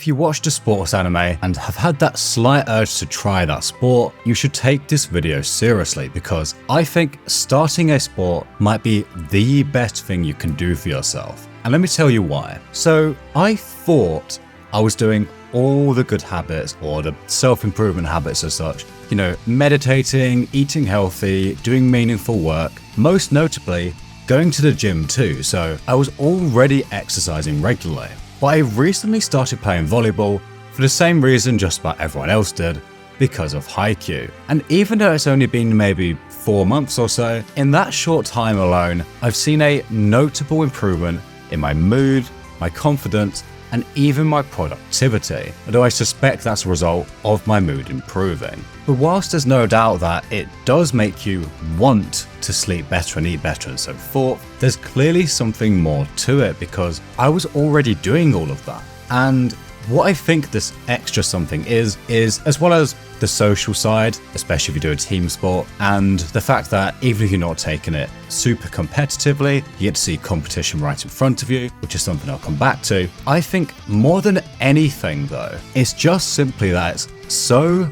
if you watched a sports anime and have had that slight urge to try that sport, you should take this video seriously, because I think starting a sport might be the best thing you can do for yourself. And let me tell you why. So I thought I was doing all the good habits, or the self-improvement habits as such, you know, meditating, eating healthy, doing meaningful work, most notably going to the gym too. So I was already exercising regularly. But I recently started playing volleyball for the same reason just about everyone else did, because of Haikyuu. And even though it's only been maybe 4 months or so, in that short time alone, I've seen a notable improvement in my mood, my confidence, and even my productivity, although I suspect that's a result of my mood improving. But whilst there's no doubt that it does make you want to sleep better and eat better and so forth, there's clearly something more to it, because I was already doing all of that. And what I think this extra something is as well as the social side, especially if you do a team sport, and the fact that even if you're not taking it super competitively, you get to see competition right in front of you, which is something I'll come back to. I think more than anything though, it's just simply that it's so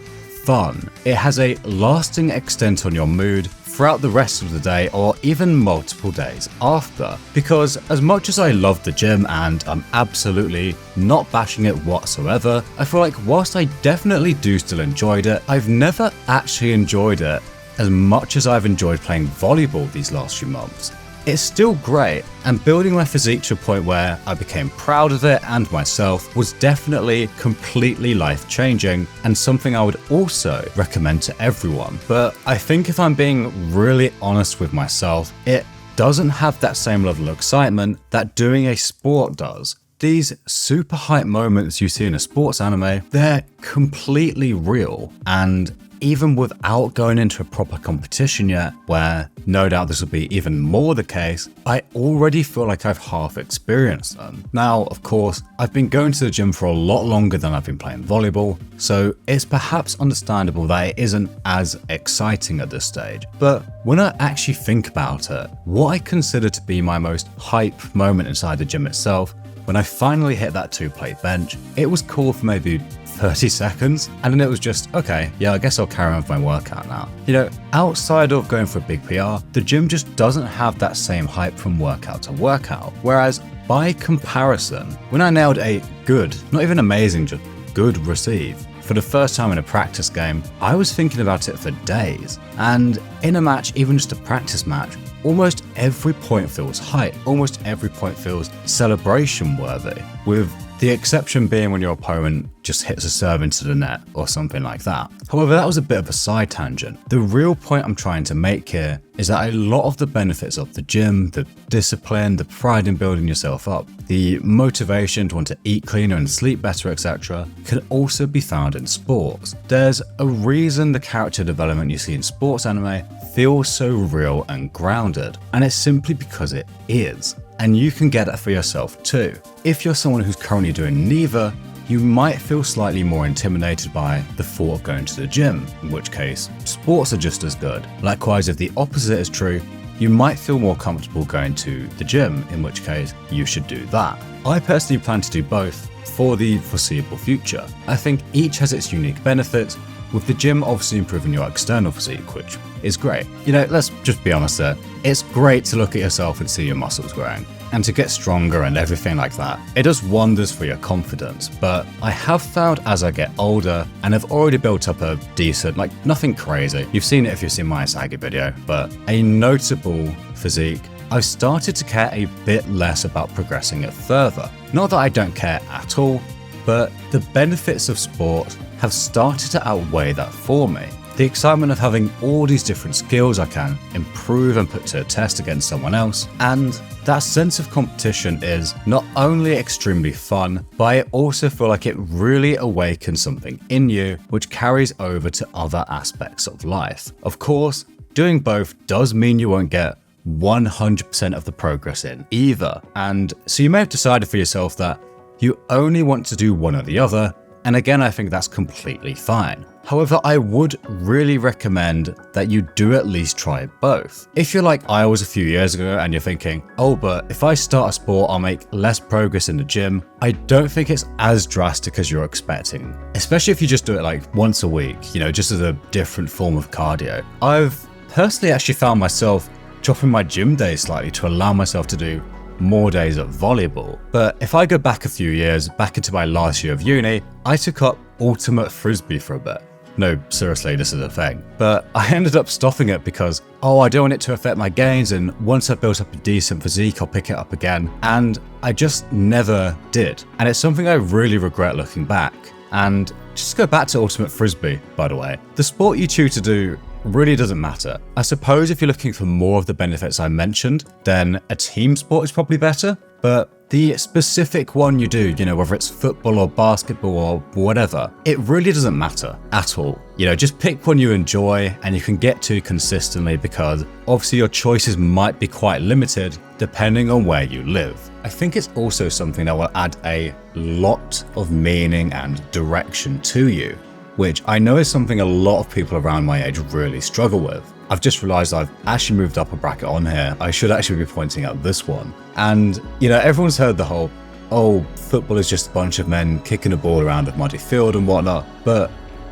fun. It has a lasting extent on your mood throughout the rest of the day, or even multiple days after. Because as much as I love the gym, and I'm absolutely not bashing it whatsoever, I feel like whilst I definitely do still enjoyed it, I've never actually enjoyed it as much as I've enjoyed playing volleyball these last few months. It's still great, and building my physique to a point where I became proud of it and myself was definitely completely life-changing, and something I would also recommend to everyone. But I think if I'm being really honest with myself, it doesn't have that same level of excitement that doing a sport does. These super hype moments you see in a sports anime, they're completely real, and even without going into a proper competition yet, where no doubt this will be even more the case, I already feel like I've half experienced them. Now, of course, I've been going to the gym for a lot longer than I've been playing volleyball, so it's perhaps understandable that it isn't as exciting at this stage. But when I actually think about it, what I consider to be my most hype moment inside the gym itself, when I finally hit that 2-plate bench, it was cool for maybe 30 seconds, and then it was just, okay, yeah, I guess I'll carry on with my workout now. You know, outside of going for a big PR, the gym just doesn't have that same hype from workout to workout. Whereas by comparison, when I nailed a good, not even amazing, just good receive for the first time in a practice game, I was thinking about it for days. And in a match, even just a practice match, almost every point feels hype, almost every point feels celebration worthy, with the exception being when your opponent just hits a serve into the net or something like that. However, that was a bit of a side tangent. The real point I'm trying to make here is that a lot of the benefits of the gym, the discipline, the pride in building yourself up, the motivation to want to eat cleaner and sleep better, etc., can also be found in sports. There's a reason the character development you see in sports anime feels so real and grounded, and it's simply because it is. And you can get that for yourself too. If you're someone who's currently doing neither, you might feel slightly more intimidated by the thought of going to the gym, in which case sports are just as good. Likewise, if the opposite is true, you might feel more comfortable going to the gym, in which case you should do that. I personally plan to do both for the foreseeable future. I think each has its unique benefits, with the gym obviously improving your external physique, which is great. You know, let's just be honest there. It's great to look at yourself and see your muscles growing, and to get stronger and everything like that. It does wonders for your confidence, but I have found as I get older, and I've already built up a decent, like nothing crazy, you've seen it if you've seen my Sagi video, but a notable physique, I've started to care a bit less about progressing it further. Not that I don't care at all, but the benefits of sport have started to outweigh that for me. The excitement of having all these different skills I can improve and put to a test against someone else, and that sense of competition is not only extremely fun, but I also feel like it really awakens something in you which carries over to other aspects of life. Of course, doing both does mean you won't get 100% of the progress in either, and so you may have decided for yourself that you only want to do one or the other, And again, I think that's completely fine. However, I would really recommend that you do at least try both. If you're like I was a few years ago and you're thinking, oh, but if I start a sport, I'll make less progress in the gym, I don't think it's as drastic as you're expecting, especially if you just do it like once a week, just as a different form of cardio. I've personally actually found myself dropping my gym days slightly to allow myself to do more days of volleyball. But if I go back a few years, back into my last year of uni, I took up ultimate frisbee for a bit. No, seriously, this is a thing. But I ended up stopping it because, I don't want it to affect my gains, and once I've built up a decent physique, I'll pick it up again. And I just never did. And it's something I really regret looking back. And just go back to ultimate frisbee, by the way. The sport you choose to do really doesn't matter. I suppose if you're looking for more of the benefits I mentioned, then a team sport is probably better. But the specific one you do, whether it's football or basketball or whatever, it really doesn't matter at all. Just pick one you enjoy and you can get to consistently, because obviously your choices might be quite limited depending on where you live. I think it's also something that will add a lot of meaning and direction to you, which I know is something a lot of people around my age really struggle with. I've just realized I've actually moved up a bracket on here. I should actually be pointing out this one. And, everyone's heard the whole, football is just a bunch of men kicking a ball around a muddy field and whatnot. But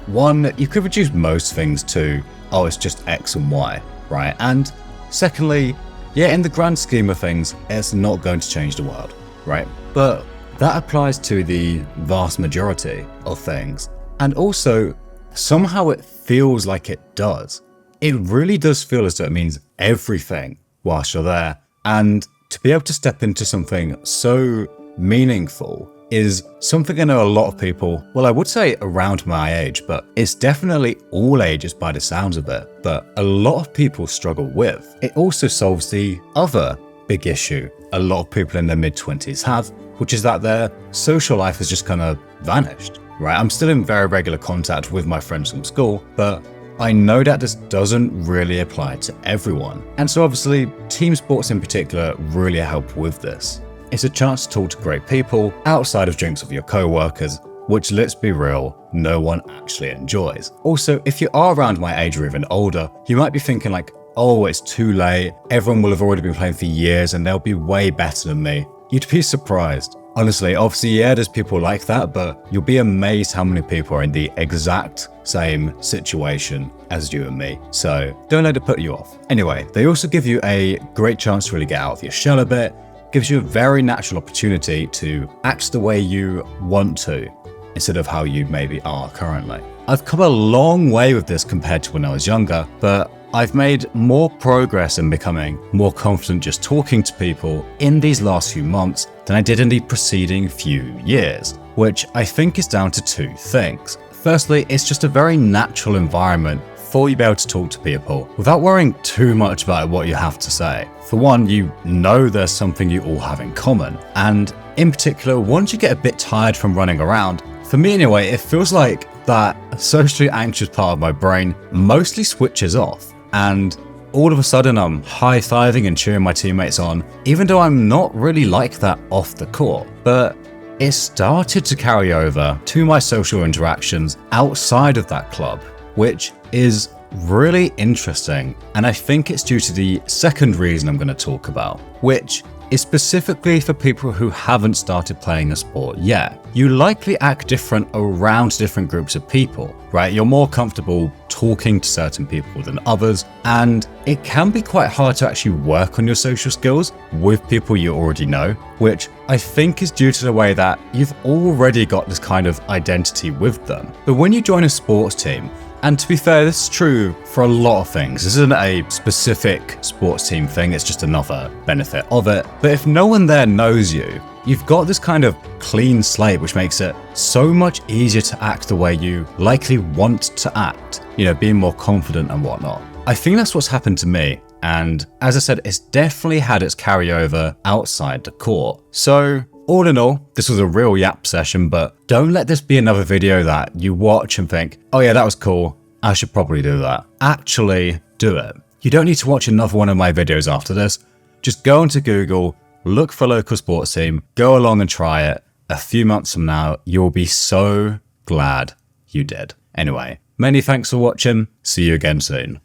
one, you could reduce most things to, it's just X and Y, right? And secondly, in the grand scheme of things, it's not going to change the world, right? But that applies to the vast majority of things. And also, somehow it feels like it does. It really does feel as though it means everything whilst you're there. And to be able to step into something so meaningful is something I know a lot of people, well, I would say around my age, but it's definitely all ages by the sounds of it, but a lot of people struggle with. It also solves the other big issue a lot of people in their mid-20s have, which is that their social life has just kind of vanished, right? I'm still in very regular contact with my friends from school, but I know that this doesn't really apply to everyone. And so obviously, team sports in particular really help with this. It's a chance to talk to great people outside of drinks with your co-workers, which, let's be real, no one actually enjoys. Also, if you are around my age or even older, you might be thinking like, it's too late, everyone will have already been playing for years and they'll be way better than me. You'd be surprised. Honestly, obviously, there's people like that, but you'll be amazed how many people are in the exact same situation as you and me. So don't let it put you off. Anyway, they also give you a great chance to really get out of your shell a bit, gives you a very natural opportunity to act the way you want to, instead of how you maybe are currently. I've come a long way with this compared to when I was younger, but I've made more progress in becoming more confident just talking to people in these last few months than I did in the preceding few years, which I think is down to two things. Firstly, it's just a very natural environment for you to be able to talk to people without worrying too much about what you have to say. For one, you know there's something you all have in common, and in particular, once you get a bit tired from running around, for me anyway, it feels like that socially anxious part of my brain mostly switches off. And all of a sudden I'm high-fiving and cheering my teammates on, even though I'm not really like that off the court. But it started to carry over to my social interactions outside of that club, which is really interesting. And I think it's due to the second reason I'm going to talk about, which is specifically for people who haven't started playing a sport yet. You likely act different around different groups of people, right? You're more comfortable talking to certain people than others, and it can be quite hard to actually work on your social skills with people you already know, which I think is due to the way that you've already got this kind of identity with them. But when you join a sports team, and to be fair, this is true for a lot of things. This isn't a specific sports team thing, it's just another benefit of it. But if no one there knows you, you've got this kind of clean slate, which makes it so much easier to act the way you likely want to act, being more confident and whatnot. I think that's what's happened to me. And as I said, it's definitely had its carryover outside the court. So all in all, this was a real yap session, but don't let this be another video that you watch and think, oh yeah, that was cool, I should probably do that. Actually do it. You don't need to watch another one of my videos after this. Just go onto Google, look for a local sports team, go along and try it. A few months from now, you'll be so glad you did. Anyway, many thanks for watching. See you again soon.